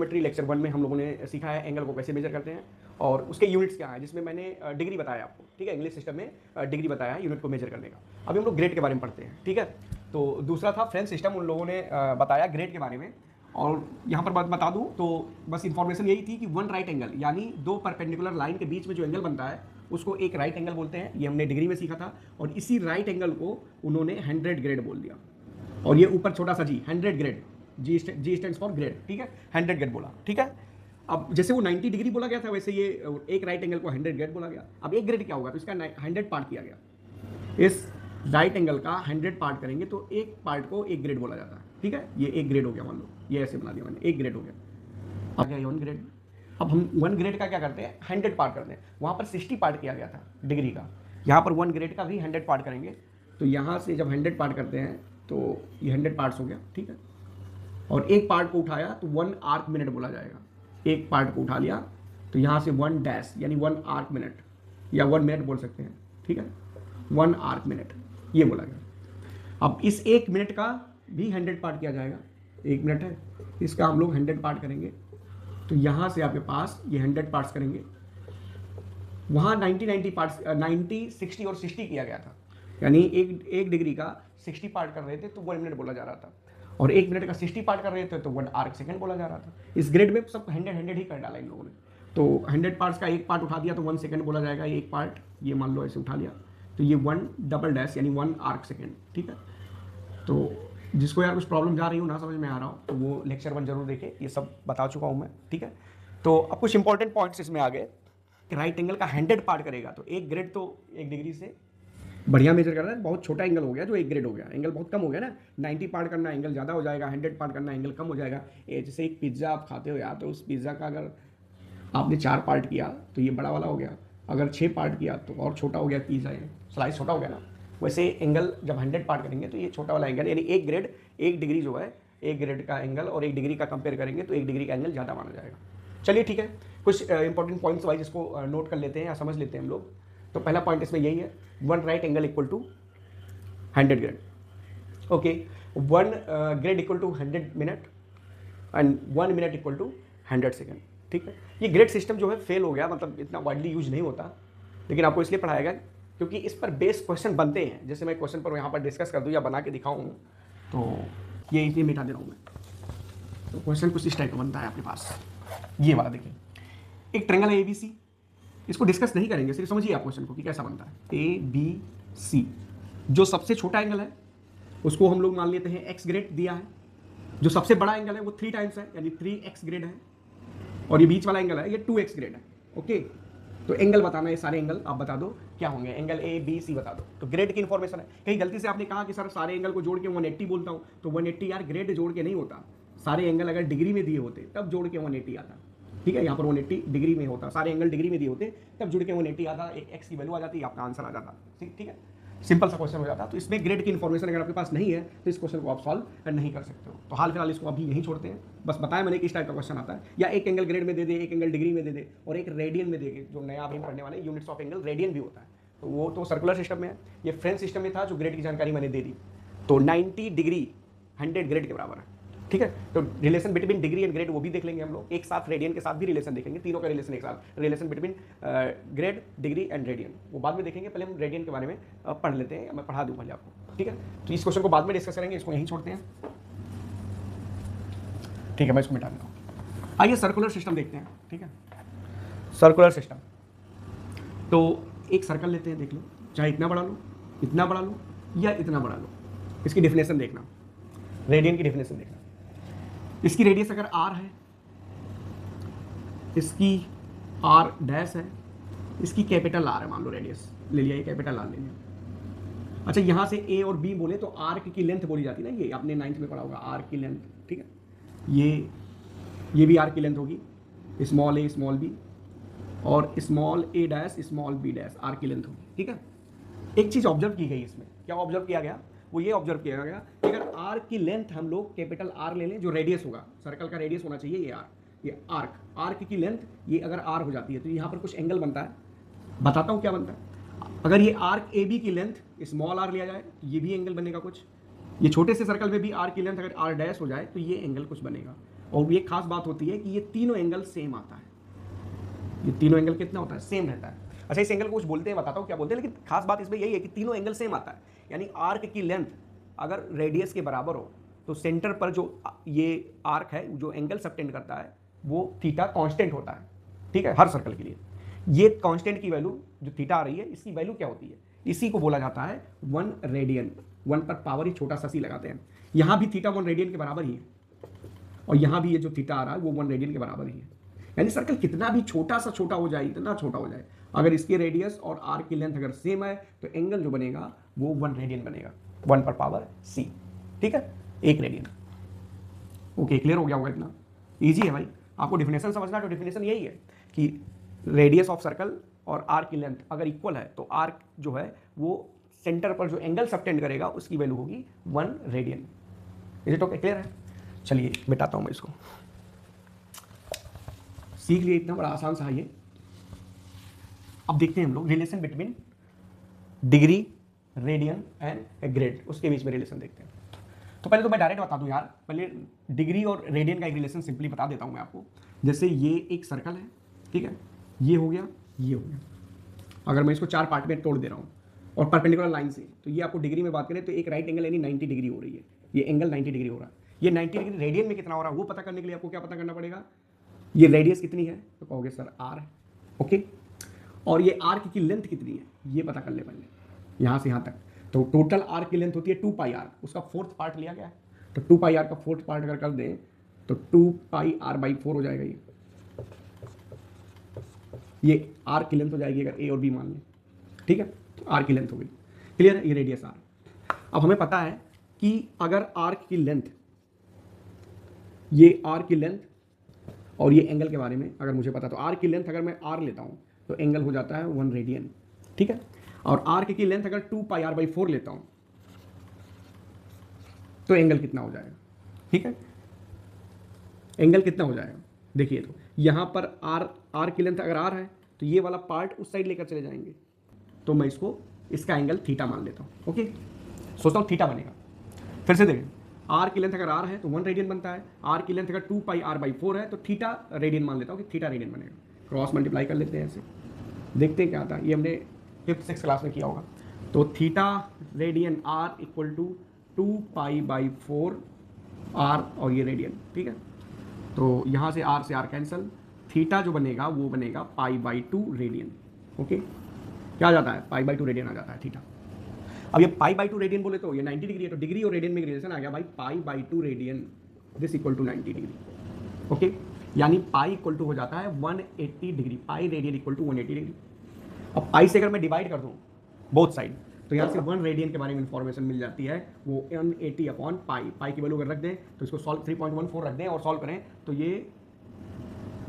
Geometry lecture 1 में हम लोगों ने सीखा है एंगल को कैसे मेजर करते हैं और उसके यूनिट्स क्या हैं, जिसमें मैंने डिग्री बताया आपको, ठीक है, इंग्लिश सिस्टम में डिग्री बताया है यूनिट को मेजर करने का। अभी हम लोग ग्रेड के बारे में पढ़ते हैं, ठीक है। तो दूसरा था फ्रेंच सिस्टम, उन लोगों ने बताया ग्रेड के बारे में। और यहाँ पर बता दूँ तो बस इन्फॉर्मेशन यही थी कि वन राइट एंगल यानी दो परपेंडिकुलर लाइन के बीच में जो एंगल बनता है उसको एक राइट एंगल बोलते हैं, ये हमने डिग्री में सीखा था। और इसी राइट एंगल को उन्होंने 100 ग्रेड बोल दिया। और ये ऊपर छोटा सा जी 100 grade, ji stands for grade, ठीक है, 100 ग्रेड बोला, ठीक है। अब जैसे वो 90 डिग्री बोला गया था वैसे ये एक राइट एंगल को 100 ग्रेड बोला गया। अब एक ग्रेड क्या होगा, तो इसका 100 पार्ट किया गया। इस राइट एंगल का 100 पार्ट करेंगे तो एक पार्ट को एक ग्रेड बोला जाता है, ठीक है। ये एक ग्रेड हो गया, मान लो ये ऐसे बना दिया मैंने, एक ग्रेड हो गया। अब गया 1 ग्रेड। अब हम 1 ग्रेड का क्या करते हैं, 100 पार्ट करते हैं। वहाँ पर 60 पार्ट किया गया था डिग्री का, यहाँ पर 1 ग्रेड का भी 100 पार्ट करेंगे। तो यहाँ से जब 100 पार्ट करते हैं तो ये 100 पार्ट्स हो गया, ठीक है। और एक पार्ट को उठाया तो 1 आर्क मिनट बोला जाएगा। एक पार्ट को उठा लिया तो यहाँ से 1 डैश यानी 1 आर्क मिनट या 1 मिनट बोल सकते हैं, ठीक है, 1 आर्क मिनट ये बोला गया। अब इस 1 मिनट का भी 100 पार्ट किया जाएगा। 1 मिनट है, इसका हम लोग 100 पार्ट करेंगे तो यहाँ से आपके पास ये 100 पार्ट्स करेंगे। वहाँ 90 पार्ट्स 90 60 और 60 किया गया था, यानी एक डिग्री का 60 पार्ट कर रहे थे तो 1 मिनट बोला जा रहा था, और 1 मिनट का 60 पार्ट कर रहे थे तो 1 आर्क सेकंड बोला जा रहा था। इस ग्रेड में सब 100 ही कर डाला इन लोगों ने। तो 100 पार्ट्स का एक पार्ट उठा दिया तो 1 सेकंड बोला जाएगा। एक पार्ट ये मान लो ऐसे उठा लिया तो ये 1 डबल डैश यानी 1 आर्क सेकंड, ठीक है। तो जिसको यार कुछ प्रॉब्लम जा रही हूँ, ना समझ में आ रहा हो, तो वो लेक्चर 1 जरूर देखे, ये सब बता चुका हूँ मैं, ठीक है। तो अब कुछ इंपॉर्टेंट पॉइंट्स इसमें आ गए कि राइट एंगल का 100 पार्ट करेगा तो एक ग्रेड तो एक डिग्री से बढ़िया मेजर कर रहा है। बहुत छोटा एंगल हो गया जो एक ग्रेड हो गया, एंगल बहुत कम हो गया ना। 90 पार्ट करना एंगल ज़्यादा हो जाएगा, 100 पार्ट करना एंगल कम हो जाएगा। जैसे एक पिज्ज़ा आप खाते हो यार, तो उस पिज़्ज़ा का अगर आपने 4 पार्ट किया तो ये बड़ा वाला हो गया, अगर 6 पार्ट किया तो और छोटा हो गया पिज़्ज़ा, स्लाइस छोटा हो गया ना। वैसे एंगल जब 100 पार्ट करेंगे तो ये छोटा वाला एंगल यानी एक ग्रेड, एक डिग्री जो है, एक ग्रेड का एंगल और एक डिग्री का कंपेयर करेंगे तो एक डिग्री का एंगल ज़्यादा माना जाएगा। चलिए ठीक है, कुछ इंपॉर्टेंट पॉइंट्स वाइज इसको नोट कर लेते हैं या समझ लेते हैं हम लोग। तो पहला पॉइंट इसमें यही है, 1 right angle equal to 100 grade, okay. 1 grade equal to 100 minute and 1 minute equal to 100 second, ठीक है। ये ग्रेड सिस्टम जो है फेल हो गया, मतलब इतना वाइडली यूज नहीं होता, लेकिन आपको इसलिए पढ़ाया गया क्योंकि इस पर बेस क्वेश्चन बनते हैं। जैसे मैं क्वेश्चन पर यहाँ पर डिस्कस कर दूँ या बना के दिखाऊँ तो ये इसलिए मिटा दे रहा हूँ मैं। तो क्वेश्चन कुछ इस टाइप का बनता है आपके पास, ये वाला देखिए, एक ट्रेंगल है ABC, इसको डिस्कस नहीं करेंगे, सिर्फ समझिए आप क्वेश्चन को कि कैसा बनता है। ABC, जो सबसे छोटा एंगल है उसको हम लोग मान लेते हैं x ग्रेड दिया है, जो सबसे बड़ा एंगल है वो 3 टाइम्स है यानी 3x ग्रेड है, और ये बीच वाला एंगल है ये 2x ग्रेड है, ओके। तो एंगल बताना है, सारे एंगल आप बता दो क्या होंगे, एंगल ABC बता दो। तो ग्रेड की इन्फॉर्मेशन है। कहीं गलती से आपने कहा कि सर सारे एंगल को जोड़ के 180 बोलता हूँ, तो 180 यार ग्रेड जोड़ के नहीं होता, सारे एंगल अगर डिग्री में दिए होते तब जोड़ के 180 आता, ठीक है। यहाँ पर 180 डिग्री में होता, सारे एंगल डिग्री में दिए होते तब जुड़ के 180 आता, एक एक्स की वैल्यू आ जाती, आपका आंसर आ जाता, ठीक है। सिंपल सा क्वेश्चन हो जाता। तो इसमें ग्रेड की इन्फॉर्मेशन अगर आपके पास नहीं है तो इस क्वेश्चन को आप सॉल्व नहीं कर सकते हो। तो हाल फिलहाल इसको अभी यहीं छोड़ते हैं, बस बताया मैंने किस टाइप का क्वेश्चन आता है, या एक एंगल ग्रेड में दे दे, एक एंगल डिग्री में दे दे, और एक रेडियन में दे दे। जो नया अभी हम पढ़ने वाले यूनिट्स ऑफ एंगल रेडियन भी होता है, तो वो तो सर्कुलर सिस्टम में है, ये फ्रेंच सिस्टम में था जो ग्रेड की जानकारी मैंने दे दी। तो 90 डिग्री 100 ग्रेड के बराबर है, ठीक है। तो relation between degree and grade वो भी देख लेंगे हम लोग, एक साथ रेडियन के साथ भी रिलेशन देखेंगे, तीनों का रिलेशन एक साथ, relation between grade, degree and radian, वो बाद में देखेंगे। पहले हम रेडियन के बारे में पढ़ लेते हैं, मैं पढ़ा दूँ पहले आपको, ठीक है। तो इस क्वेश्चन को बाद में डिस्कस करेंगे, इसको यहीं छोड़ते हैं, ठीक है। मैं इसको मिटा देता हूँ। आइए सर्कुलर सिस्टम देखते हैं, ठीक है। सर्कुलर सिस्टम, तो एक सर्कल लेते हैं, देख लो, चाहे इतना बड़ा लो, इतना बड़ा लो या इतना बड़ा लो, इसकी डेफिनेशन देखना, रेडियन की डेफिनेशन देखना। इसकी रेडियस अगर r है, इसकी r डैश है, इसकी कैपिटल R है, मान लो रेडियस ले लिया, ये कैपिटल R ले लिया। अच्छा, यहाँ से A और B बोले तो आर्क की लेंथ बोली जाती है ना, ये आपने 9th में पढ़ा होगा, आर्क की लेंथ, ठीक है। ये भी आर्क की लेंथ होगी, स्मॉल a स्मॉल b, और small a dash small b dash arc की लेंथ होगी, ठीक है। एक चीज़ ऑब्जर्व की गई इसमें, क्या ऑब्जर्व किया गया, वो ये ऑब्जर्व किया गया कि अगर आर्क की लेंथ हम लोग कैपिटल R ले लें, जो रेडियस होगा, सर्कल का रेडियस होना चाहिए ये R, ये आर्क की लेंथ ये अगर R हो जाती है तो यहाँ पर कुछ एंगल बनता है, बताता हूँ क्या बनता है। अगर ये आर्क AB की लेंथ स्मॉल r लिया जाए तो ये भी एंगल बनेगा कुछ, ये छोटे से सर्कल में भी R की लेंथ अगर R डैश हो जाए तो ये एंगल कुछ बनेगा। और ये खास बात होती है कि ये तीनों एंगल सेम आता है, ये तीनों एंगल कितना होता है, सेम रहता है। अच्छा, इस एंगल को कुछ बोलते हैं, बताता हूँ क्या बोलते हैं, लेकिन खास बात इसमें यही है कि तीनों एंगल सेम आता है। यानी आर्क की लेंथ अगर रेडियस के बराबर हो तो सेंटर पर जो ये आर्क है, जो एंगल सबटेंड करता है, वो थीटा कांस्टेंट होता है, ठीक है, हर सर्कल के लिए। ये कांस्टेंट की वैल्यू जो थीटा आ रही है, इसकी वैल्यू क्या होती है, इसी को बोला जाता है 1 रेडियन। 1 पर पावर ही छोटा सा सी लगाते हैं। यहां भी थीटा 1 रेडियन के बराबर ही है, और यहां भी ये जो थीटा आ रहा है वो 1 रेडियन के बराबर ही है। यानी सर्कल कितना भी छोटा सा छोटा हो जाए, इतना छोटा हो जाए, अगर इसके रेडियस और आर्क की लेंथ अगर सेम है तो एंगल जो बनेगा वो 1 रेडियन बनेगा, 1 पर पावर c, ठीक है, 1 रेडियन। ओके, क्लियर हो गया होगा, इतना ईजी है भाई। आपको डिफिनेशन समझना, तो डिफिनेशन यही है कि रेडियस ऑफ सर्कल और आर्क की लेंथ अगर इक्वल है तो आर्क जो है वो सेंटर पर जो एंगल सबटेंड करेगा उसकी वैल्यू होगी 1 radian. Is it okay, clear है? चलिए मिटाता हूं मैं इसको, सीख लिए, इतना बड़ा आसान सा है ये। अब देखते हैं हम लोग relation between degree, radian and grade, उसके बीच में रिलेशन देखते हैं। तो पहले तो मैं डायरेक्ट बता दूं यार, पहले डिग्री और रेडियन का एक रिलेशन सिंपली बता देता हूं मैं आपको। जैसे ये एक सर्कल है, ठीक है, ये हो गया, ये हो गया। अगर मैं इसको 4 पार्ट में तोड़ दे रहा हूं और परपेंडिकुलर लाइन से, तो ये आपको डिग्री में बात करें तो एक राइट एंगल यानी 90 डिग्री हो रही है, ये एंगल 90 डिग्री हो रहा है। ये 90 डिग्री रेडियन में कितना हो रहा है वो पता करने के लिए आपको क्या पता करना पड़ेगा, ये रेडियस कितनी है, तो कहोगे सर r है, ओके, और ये आर्क की लेंथ कितनी है ये पता कर ले पहले, यहां से यहां तक। तो टोटल आर्क की लेंथ होती है 2 पाई r, उसका 4th पार्ट लिया गया है, तो 2 पाई r का 4th पार्ट अगर कर दें तो 2 पाई r/4 हो जाएगा। ये आर्क की लेंथ हो जाएगी अगर a और b मान लें, ठीक है, तो आर्क की लेंथ हो गई, क्लियर है, ये रेडियस r। अब हमें पता है कि अगर आर्क की लेंथ, ये आर्क की लेंथ और ये एंगल के बारे में अगर मुझे पता, तो आर्क की लेंथ अगर मैं r लेता हूं तो एंगल हो जाता है 1 रेडियन, ठीक है, और आर्क की लेंथ अगर 2 पाई r/4 लेता हूं तो एंगल कितना हो जाएगा, ठीक है, एंगल कितना हो जाएगा, देखिए तो यहां पर r की लेंथ अगर r है तो ये वाला पार्ट उस साइड लेकर चले जाएंगे, तो मैं इसका एंगल थीटा मान लेता हूं, ओके, सोचता हूं थीटा बनेगा। फिर से देखें, आर की लेंथ अगर r है तो 1 रेडियन बनता है, आर की लेंथ अगर 2 पाई r/4 है तो थीटा रेडियन मान लेता हूं कि थीटा रेडियन बनेगा। क्रॉस मल्टीप्लाई कर लेते हैं ऐसे, देखते हैं क्या आता है, ये हमने 5th 6th क्लास में किया होगा। तो theta radian r equal to 2 पाई/4 r, और ये रेडियन, ठीक है, तो यहाँ से r कैंसल, थीटा जो बनेगा वो बनेगा पाई/2 रेडियन, ओके, क्या आ जाता है, पाई/2 रेडियन आ जाता है थीटा। अब ये पाई/2 रेडियन बोले तो ये 90 डिग्री है, तो डिग्री और रेडियन में रिलेशन आ गया भाई, pi radian this equal to 90 degree, okay, यानी पाई इक्वल टू हो जाता है 180 degree, pi radian equal to 180 degree. अब पाई से अगर मैं डिवाइड कर दूं बोथ साइड, तो यहाँ से 1 रेडियन के बारे में इंफॉर्मेशन मिल जाती है, वो 180 अपॉन पाई, पाई की वैल्यू अगर रख दें तो इसको सॉल्व 3.14 रख दें और सॉल्व करें तो ये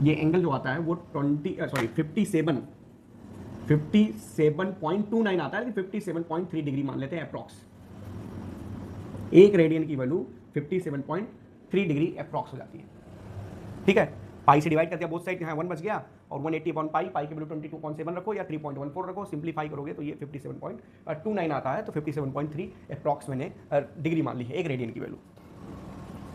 एंगल जो आता है वो 57.29 आता है, लेकिन 57.3 डिग्री मान लेते हैं अप्रॉक्स। 1 रेडियन की वैल्यू 57.3 डिग्री अप्रॉक्स हो जाती है, ठीक है, पाई से डिवाइड कर दिया बोथ साइड, यहाँ 1 बच गया, और 180 अपॉन पाई, पाई की वैल्यू 22.7 रखो या 3.14 रखो, सिंप्लीफाई करोगे तो ये 57.29 आता है, तो 57.3 अप्रॉक्स मैंने डिग्री मान ली है 1 रेडियन की वैल्यू,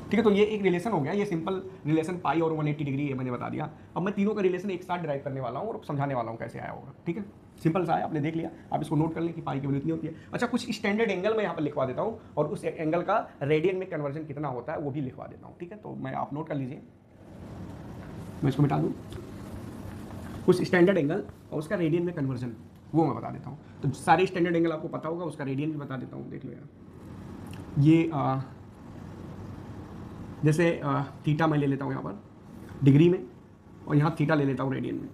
ठीक है। तो ये एक रिलेशन हो गया, ये सिंपल रिलेशन पाई और 180 डिग्री है मैंने बता दिया। अब मैं तीनों का रिलेशन एक साथ ड्राइव करने वाला हूँ और समझाने वाला हूँ कैसे आया होगा, ठीक है, सिंपल सा है, आपने देख लिया, आप इसको नोट कर लें कि पाई की वैल्यू इतनी होती है। अच्छा, कुछ स्टैंडर्ड एंगल मैं यहाँ पर लिखवा देता हूँ और उस एंगल का रेडियन में कन्वर्जन कितना होता है वो भी लिखवा देता हूँ, ठीक है, तो मैं आप नोट कर लीजिए, मैं इसको मिटा दूँ, कुछ स्टैंडर्ड एंगल और उसका रेडियन में कन्वर्जन वो मैं बता देता हूँ। तो सारे स्टैंडर्ड एंगल आपको पता होगा, उसका रेडियन भी बता देता हूँ, देख लो यार। ये जैसे थीटा मैं ले लेता हूँ यहाँ पर डिग्री में, और यहाँ थीटा ले लेता हूँ रेडियन में।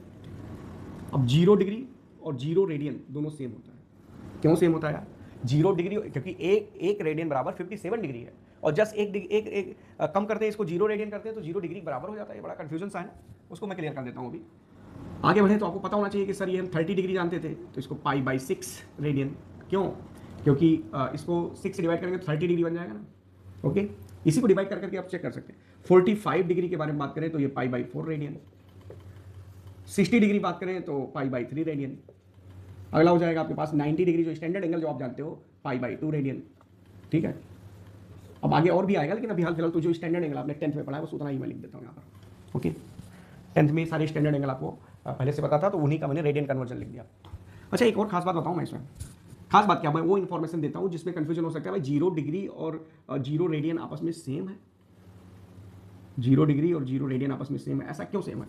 अब 0 डिग्री और 0 रेडियन दोनों सेम होता है, क्यों सेम होता है यार, 0 डिग्री क्योंकि एक रेडियन बराबर 57 डिग्री है, और जस्ट एक कम करते हैं इसको 0 रेडियन करते हैं तो 0 डिग्री बराबर हो जाता है। ये बड़ा कन्फ्यूजन सा है ना, उसको मैं क्लियर कर देता हूँ। अभी आगे बढ़े तो आपको पता होना चाहिए कि सर ये हम 30 डिग्री जानते थे, तो इसको पाई/6 रेडियन, क्यों, क्योंकि इसको 6 से डिवाइड करेंगे तो 30 डिग्री बन जाएगा ना, ओके, इसी को डिवाइड करके आप चेक कर सकते हैं। 45 डिग्री के बारे में बात करें तो ये पाई/4 रेडियन, 60 डिग्री बात करें तो पाई/3 रेडियन। अगला हो जाएगा आपके पास 90 डिग्री, जो स्टैंडर्ड एंगल जो आप जानते हो, पाई/2 रेडियन, ठीक है। अब आगे और भी आएगा, लेकिन अभी हाल फिलहाल तो जो स्टैंडर्ड एंगल आपने 10th में पढ़ा है बस उतना ही मैं लिख देता हूँ यहाँ पर। ओके, 10th में सारे स्टैंडर्ड एंगल आपको पहले से पता था, तो उन्हीं का मैंने रेडियन कन्वर्जन लिख दिया। अच्छा, एक और खास बात बताऊँ मैं इसमें, खास बात क्या, मैं वो इन्फॉर्मेशन देता हूँ जिसमें कन्फ्यूजन हो सकता है भाई 0 डिग्री और 0 रेडियन आपस में सेम है, 0 डिग्री और 0 रेडियन आपस में सेम है, ऐसा क्यों सेम है?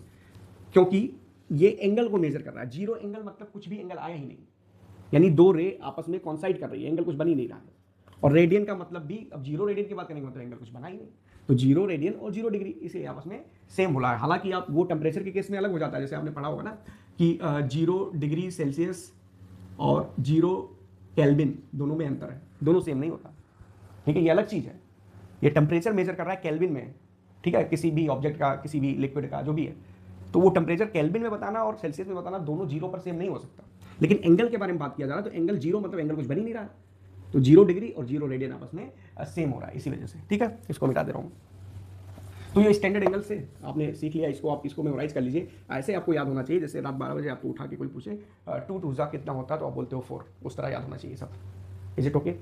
क्योंकि ये एंगल को मेजर कर रहा है। 0 एंगल मतलब कुछ भी एंगल आया ही नहीं, यानी दो रे आपस में कॉन्साइड कर रही है, एंगल कुछ बन ही नहीं रहा है। और रेडियन का मतलब भी, अब 0 रेडियन की बात करेंगे मतलब एंगल कुछ बना ही नहीं, तो 0 रेडियन और 0 डिग्री इसे आपस में सेम बोला है। हालांकि आप वो टेम्परेचर के केस में अलग हो जाता है, जैसे आपने पढ़ा होगा ना कि 0 डिग्री सेल्सियस और 0 केल्विन दोनों में अंतर है, दोनों सेम नहीं होता, ठीक है, ये अलग चीज़ है। ये टेम्परेचर मेजर कर रहा है केल्विन में, ठीक है, किसी भी ऑब्जेक्ट का, किसी भी लिक्विड का, जो भी है, तो वो टेम्परेचर केल्विन में बताना और सेल्सियस में बताना दोनों 0 पर सेम नहीं हो सकता। लेकिन एंगल के बारे में बात किया जा रहा है, तो एंगल 0 मतलब एंगल कुछ बन ही नहीं रहा है, तो 0 डिग्री और 0 रेडियन आपस में सेम हो रहा है, इसी वजह से, ठीक है, इसको मिटा दे रहा हूँ। तो ये स्टैंडर्ड एंगल से आपने सीख लिया, इसको आप इसको मेमोराइज कर लीजिए। ऐसे आपको याद होना चाहिए, जैसे रात 12 बजे आपको उठा के कोई पूछे 2 2 कितना होता है, तो आप बोलते हो 4, उस तरह याद होना चाहिए सब। Is it okay?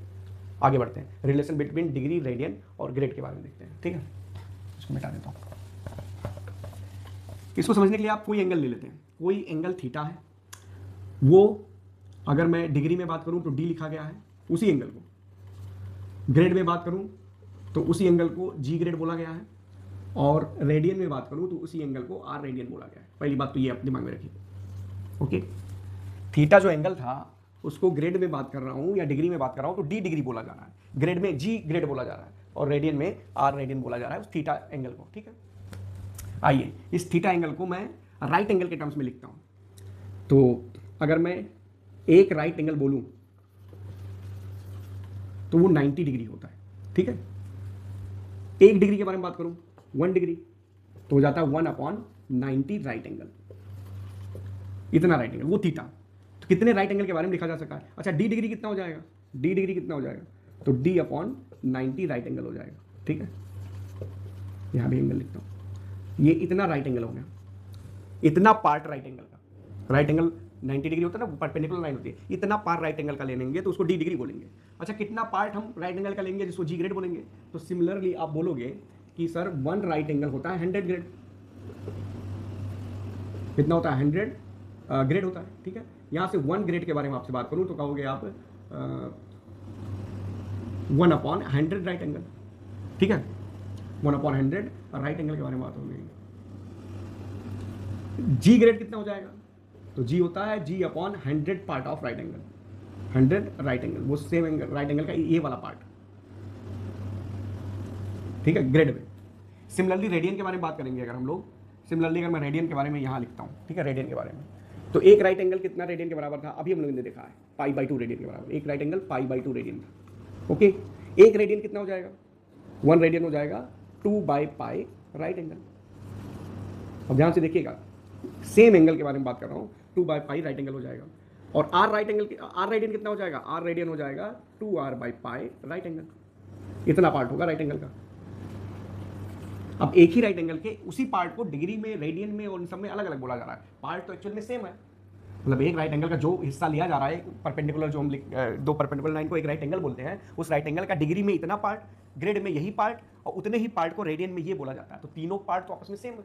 आगे बढ़ते हैं, रिलेशन बिटवीन डिग्री, रेडियन और ग्रेड के बारे में देखते हैं, ठीक है, इसको मिटा देता हूँ। इसको समझने के लिए आप कोई एंगल ले लेते हैं, कोई एंगल थीटा है, वो अगर मैं डिग्री में बात करूं तो डी लिखा गया है, उसी एंगल को ग्रेड में बात करूं तो उसी एंगल को जी ग्रेड बोला गया है, और रेडियन में बात करूं तो उसी एंगल को आर रेडियन बोला गया है। पहली बात तो ये आप दिमाग में रखिए। ओके, थीटा जो एंगल था उसको ग्रेड में बात कर रहा हूं या डिग्री में बात कर रहा हूं तो डी डिग्री बोला जा रहा है, ग्रेड में जी ग्रेड बोला जा रहा है, और रेडियन में आर रेडियन बोला जा रहा है उस थीटा एंगल को, ठीक है। आइए इस थीटा एंगल को मैं राइट एंगल के टर्म्स में लिखता हूं। तो अगर मैं एक राइट एंगल बोलूं तो वो 90 डिग्री होता है, ठीक है। 1 डिग्री के बारे में बात करूं, 1 डिग्री, तो हो जाता है 1/90 राइट एंगल, इतना राइट एंगल, वो थीटा। तो कितने राइट एंगल के बारे में लिखा जा सकता है? अच्छा, डी डिग्री कितना हो जाएगा? डी डिग्री कितना हो जाएगा? तो D/90 राइट एंगल हो जाएगा, ठीक है। यहां भी एंगल लिखता हूं, ये इतना राइट एंगल हो गया, इतना पार्ट राइट एंगल का। राइट एंगल 90 डिग्री होता है ना, परपेंडिकुलर लाइन होती है, इतना पार्ट राइट एंगल का ले लेंगे तो उसको डी डिग्री बोलेंगे। अच्छा, कितना पार्ट हम राइट एंगल का लेंगे जिसको जी ग्रेड बोलेंगे? तो सिमिलरली आप बोलोगे कि सर 1 राइट एंगल होता है 100 ग्रेड। कितना होता है? 100 ग्रेड होता है, ठीक है। यहां से 1 ग्रेड के बारे में आपसे बात करूं तो कहोगे आप 1/100 राइट एंगल, ठीक है। 1/100 राइट एंगल के बारे में बात हो गई। जी ग्रेड कितना हो जाएगा? तो जी होता है G/100 part of right angle, 100 right angle, वो सेम एंगल राइट एंगल का ये वाला पार्ट, ठीक है, ग्रेड में। सिमिलरली रेडियन के बारे में बात करेंगे अगर हम लोग, सिमिलरली अगर मैं रेडियन के बारे में यहाँ लिखता हूँ, ठीक है, रेडियन के बारे में, तो एक राइट एंगल कितना रेडियन के बराबर था? अभी हम लोगों ने देखा है π/2 रेडियन के बराबर, एक राइट एंगल π/2 रेडियन था, ओके। एक रेडियन कितना हो जाएगा? 1 रेडियन हो जाएगा 2/π राइट एंगल। अब ध्यान से देखिएगा, सेम एंगल के बारे में बात कर रहा हूँ, 2/π राइट एंगल हो जाएगा। और R right angle, R radian कितना हो जाएगा? आर रेडियन हो जाएगा 2r/π राइट एंगल, इतना पार्ट होगा राइट एंगल का। अब एक ही राइट एंगल के उसी पार्ट को डिग्री में, रेडियन में और इन सब में अलग अलग बोला जा रहा है, पार्ट तो एक्चुअल में सेम है। मतलब एक राइट एंगल का जो हिस्सा लिया जा रहा है, परपेंडिकुलर जो हम दो परपेंडिकुलर लाइन को एक राइट एंगल बोलते हैं, उस राइट एंगल का डिग्री में इतना पार्ट, ग्रेड में यही पार्ट, और उतने ही पार्ट को रेडियन में ये बोला जाता है। तो तीनों पार्ट तो आपस में सेम है,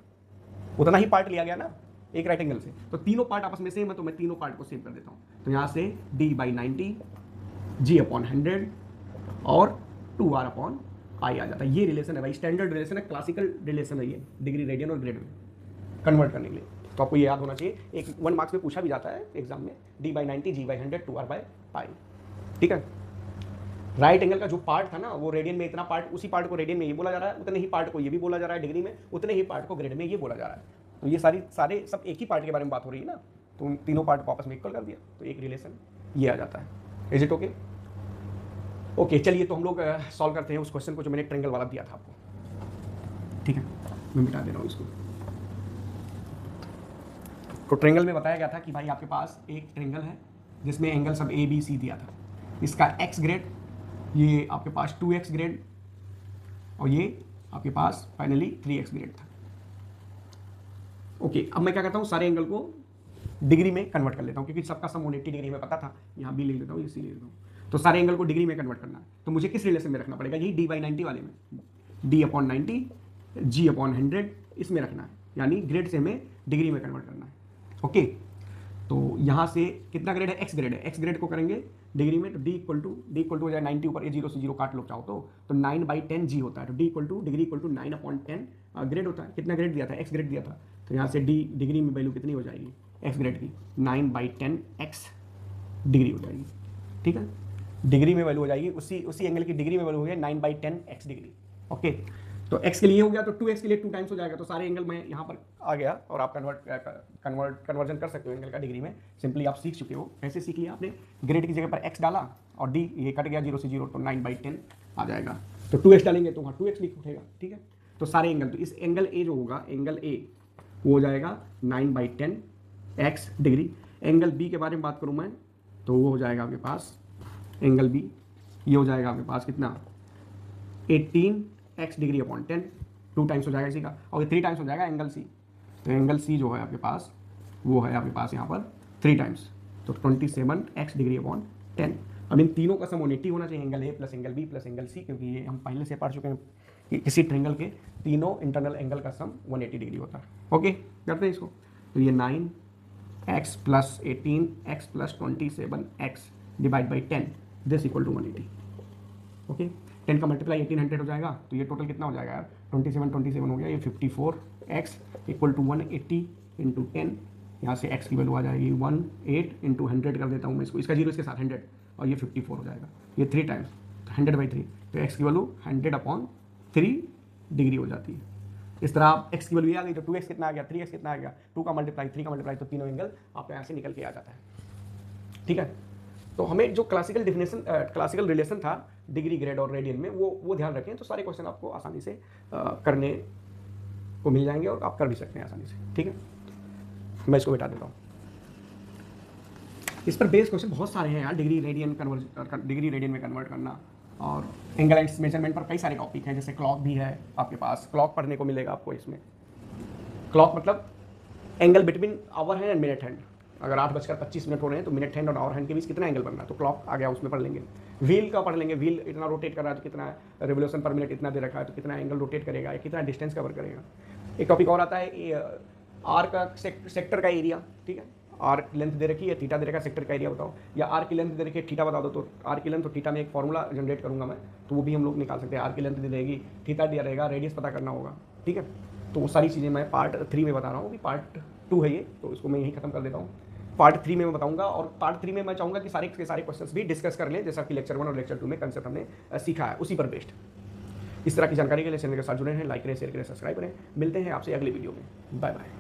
उतना ही पार्ट लिया गया ना एक राइट एंगल से, तो तीनों पार्ट आपस में सेम है, तो मैं तीनों पार्ट को सेव कर देता हूँ। तो यहाँ से D/90 G/100 और 2r/π आ जाता है। ये रिलेशन है भाई, स्टैंडर्ड रिलेशन है, क्लासिकल रिलेशन है ये, डिग्री, रेडियन और ग्रेड में कन्वर्ट करने के लिए। तो आपको ये याद होना चाहिए, एक 1 मार्क्स में पूछा भी जाता है एग्जाम में, D/90 G/100 2r/π, ठीक है। राइट एंगल का जो पार्ट था ना, वो रेडियन में इतना पार्ट, उसी पार्ट को रेडियन में ये बोला जा रहा है, उतने ही पार्ट को ये भी बोला जा रहा है डिग्री में, उतने ही पार्ट को ग्रेड में ये बोला जा रहा है। तो ये सारे सब एक ही पार्ट के बारे में बात हो रही है ना, तो उन तीनों पार्ट को आपस में इक्वल कर दिया, तो एक रिलेशन ये आ जाता है। Is it okay? ओके, चलिए तो हम लोग सॉल्व करते हैं उस क्वेश्चन को जो मैंने ट्रायंगल वाला दिया था आपको, ठीक है। मैं मिटा दे रहा हूँ इसको। तो ट्रायंगल में बताया गया था कि भाई आपके पास एक ट्रायंगल है जिसमें एंगल सब ABC दिया था, इसका x ग्रेड, ये आपके पास 2x ग्रेड, और ये आपके पास फाइनली 3x ग्रेड था। ओके, अब मैं क्या करता हूँ, सारे एंगल को डिग्री में कन्वर्ट कर लेता हूँ, क्योंकि सबका सम 180 डिग्री में पता था। यहाँ B ले लेता हूँ, ये C ले लेता हूँ। तो सारे एंगल को डिग्री में कन्वर्ट करना है, तो मुझे किस रिलेशन में रखना पड़ेगा, यही d/90 वाले में, d/90 g/100 इसमें रखना है, यानी ग्रेड से हमें डिग्री में कन्वर्ट करना है। ओके, तो यहाँ से कितना ग्रेड है, एक्स ग्रेड है, एक्स ग्रेड को करेंगे डिग्री में, तो d इक्वल टू हो जाए 90 ऊपर, ये 0 से 0 काट लो चाहो तो 9/10 g होता है, तो d equal to degree equal to 9/10 grade होता है। कितना ग्रेड दिया था, एक्स ग्रेड दिया था, तो यहाँ से d डिग्री में वैल्यू कितनी हो जाएगी एक्स ग्रेड की, 9/10 x डिग्री हो जाएगी। ठीक है, डिग्री में वैल्यू हो जाएगी, उसी एंगल की डिग्री में वैल्यू हो गई 9/10 x डिग्री। ओके, तो x के लिए हो गया, तो 2x के लिए 2 टाइम्स हो जाएगा, तो सारे एंगल मैं यहाँ पर आ गया, और आप कन्वर्जन कर सकते हो एंगल का डिग्री में। सिंपली आप सीख चुके हो, कैसे सीख लिया आपने, ग्रेड की जगह पर x डाला और d ये कट गया 0 से 0, तो 9/10 आ जाएगा, तो 2x डालेंगे तो वहाँ 2x लिख उठेगा। ठीक है, तो सारे एंगल, तो इस एंगल ए जो होगा, एंगल ए वो हो जाएगा 9/10 x डिग्री। एंगल बी के बारे में बात करूँ मैं, तो वो हो जाएगा आपके पास एंगल बी, ये हो जाएगा आपके पास कितना 18x डिग्री अपॉन 10, 2 टाइम्स हो जाएगा इसी का, और ये 3 टाइम्स हो जाएगा एंगल सी, तो एंगल सी जो है आपके पास वो है आपके पास यहाँ पर 3 टाइम्स, तो 27x डिग्री अपॉन 10। अब इन तीनों का सम 180 होना चाहिए, angle A plus angle B plus angle C, क्योंकि ये हम पहले से पढ़ चुके हैं कि किसी ट्रायंगल के तीनों इंटरनल एंगल का सम 180 डिग्री होता है। ओके, करते हैं इसको, तो ये 9x plus 18x plus 27x divide by 10 this equal to 180। Okay, 10 का मल्टीप्लाई 1800 हो जाएगा, तो ये टोटल कितना हो जाएगा यार, 27 हो गया, ये 54x इक्वल टू 180 इंटू 10, यहाँ से x की वैल्यू आ जाएगी 18 इंटू 100 कर देता हूँ मैं इसको, इसका 0 इसके साथ 100, और ये 54 हो जाएगा, ये 3 टाइम्स, तो 100/3, तो x की वैल्यू 100/3 डिग्री हो जाती है। इस तरह आप x की वैल्यू आ गई, तो 2x कितना आ गया, 3x कितना आ गया, 2 का मल्टीप्लाई 3 का मल्टीप्लाई, तो तीनों एंगल आपका यहाँ से निकल के आ जाता है। ठीक है, तो हमें जो क्लासिकल रिलेशन था डिग्री, ग्रेड और रेडियन में, वो ध्यान रखें, तो सारे क्वेश्चन आपको आसानी से करने को मिल जाएंगे, और आप कर भी सकते हैं आसानी से। ठीक है, मैं इसको मिटा देता हूँ। इस पर बेस क्वेश्चन बहुत सारे हैं यार, डिग्री रेडियन में कन्वर्ट करना, और एंगल एंड मेजरमेंट पर कई सारे टॉपिक हैं, जैसे क्लॉक भी है आपके पास, क्लॉक पढ़ने को मिलेगा आपको इसमें। क्लॉक मतलब angle between hour hand and minute hand, अगर 8:25 हो रहे हैं तो मिनट हैंड और आवर हैंड के बीच कितना एंगल बन रहा है, तो क्लॉक आ गया, उसमें पढ़ लेंगे। व्हील का पढ़ लेंगे, व्हील इतना रोटेट कर रहा है तो कितना रिवोल्यूशन पर मिनट इतना दे रखा है, तो कितना एंगल रोटेट करेगा, कितना डिस्टेंस कवर करेगा। एक टॉपिक और आता है आर का सेक्टर का एरिया। ठीक है, आर की लेंथ दे रखी है, थीटा दे रखा है, सेक्टर का एरिया बताओ, या आर की लेंथ दे रखी है, थीटा बता दो, तो आर की लेंथ तो थीटा में एक फॉर्मूला जनरेट करूंगा मैं, तो वो भी हम लोग निकाल सकते हैं। आर की लेंथ दे देगी, थीटा दिया रहेगा, रेडियस पता करना होगा। ठीक है, तो वो सारी चीज़ें मैं पार्ट 3 में बता रहा हूँ, कि पार्ट 2 है ये, तो इसको मैं यहीं खत्म कर देता हूँ। पार्ट 3 में मैं बताऊंगा, और पार्ट 3 में मैं चाहूँगा कि सारे के सारे क्वेश्चंस भी डिस्कस कर लें, जैसा कि लेक्चर 1 और लेक्चर 2 में कंसेप्ट हमने सीखा है, उसी पर बेस्ड। इस तरह की जानकारी के लिए चैनल के साथ जुड़े हैं, लाइक करें, शेयर करें, सब्सक्राइब करें। मिलते हैं आपसे अगली वीडियो में, बाय बाय।